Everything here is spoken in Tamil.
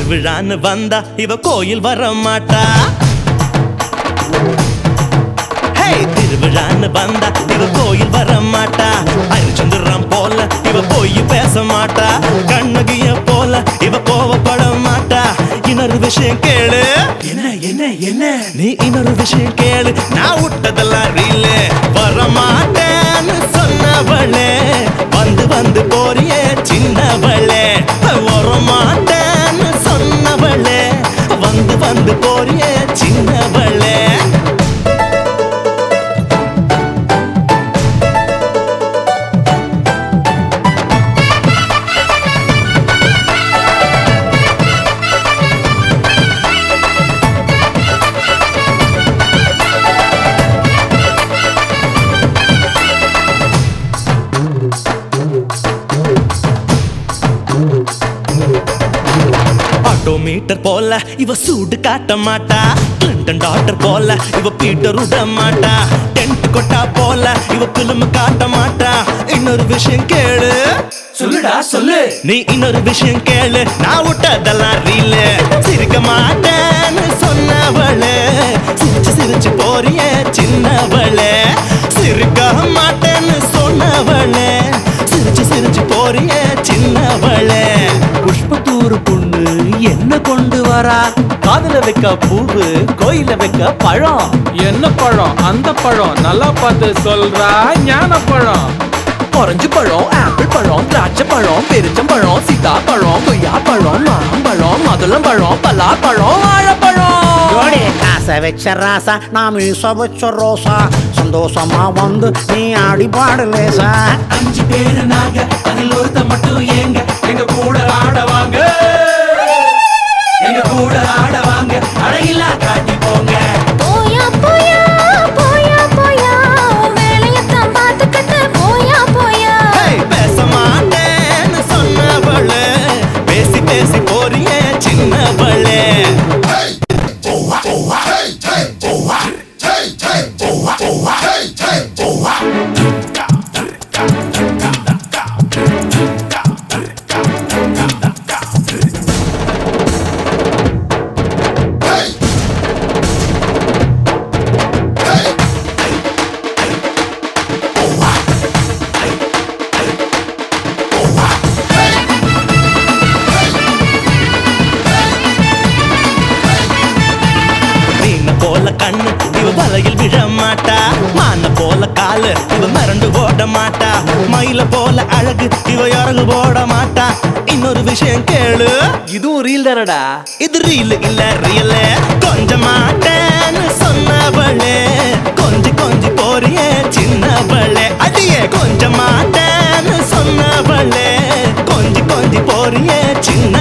திருவிழான்னு வந்தா இவ கோயில் வர மாட்டா. திருவிழான்னு வந்தா இவ கோயில் வர மாட்டா. அரிச்சந்திரம் போல இவ போய் பேச மாட்டா. கண்ணகிய போல இவ கோவப்பட மாட்டா. இன்னொரு விஷயம் கேளு. என்ன என்ன என்ன நீ இன்னொரு விஷயம் கேளு. நான் விட்டதெல்லாம் ரீல வர மாட்டேன்னு சொன்னவளே, வந்து வந்து போறியே சின்னவளே. வர மாட்டேன்னு சொன்னவளே, வந்து வந்து போறியே சின்னவளே. மீட்டர் போல இவ சூடு காட்ட மாட்டா. கிளின்டன் டாக்டர் போல இவ பீட்டர் விட மாட்டா. டென்ட் கொட்டா போல இவ பிலிம் காட்ட மாட்டா. இன்னொரு விஷயம் கேளு. சொல்லுடா சொல்லு. நீ இன்னொரு விஷயம் கேளு. நான் விட்டதெல்லாம் ரீல சிரிக்க மாட்டேன்னு சொன்னவளே, சிரிச்சு சிரிச்சு போறியே சின்னவளே. சிரிக்க மாட்டேன்னு சொன்னவளே, சிரிச்சு சிரிச்சு போறியே சின்னவளே. புஷ்பத்தூர் பொண்ணு என்ன கொண்டு வரா? காதுல வைக்க பூவு, கோயில வைக்க பழம். என்ன பழம்? அந்த பழம் நல்லா பார்த்து சொல்றா. ஞான பழம், ஆரஞ்சு பழம், ஆப்பிள் பழம், திராட்சை பழம், பெருச்சம்பழம், சீதா பழம், கொய்யா பழம், மாம்பழம், மதுளம் பழம், பலா பழம், வாழைப்பழம். காசை வச்ச ராசா, நான் மீச வச்ச ரோசா. சந்தோஷமா வந்து நீ ஆடி பாடலேசா. 5 பேரு நாங்க, அதில் ஒருத்த மட்டும் ஏங்க. எங்க கூட ஆடவாங்க, எங்க கூட ஆடவாங்க. அழகில்லா காட்டி போங்க. போயா போயா போயா போயா, வேலையத்தான் பார்த்துக்கிட்டு போயா போயா. பேச மாட்டேன்னு சொன்னவளே, பேசி பேசி போறியே சின்னவளே. போல கண்ணு இவ வலையில் விழ மாட்டா. மான போல காலு இவ மறந்து ஓட மாட்டா. மயில போல அழகு இவ இறகு போட மாட்டா. இன்னொரு விஷயம் கேளு. இதுவும் ரீல் தானடா? இது ரீல் இல்ல ரியல். கொஞ்ச மாட்டேன்னு சொன்னவளே, கொஞ்சி கொஞ்சி போறியே சின்னவளே. அடியே கொஞ்ச மாட்டேன்னு சொன்னவளே, கொஞ்சி கொஞ்சி போறியே சின்ன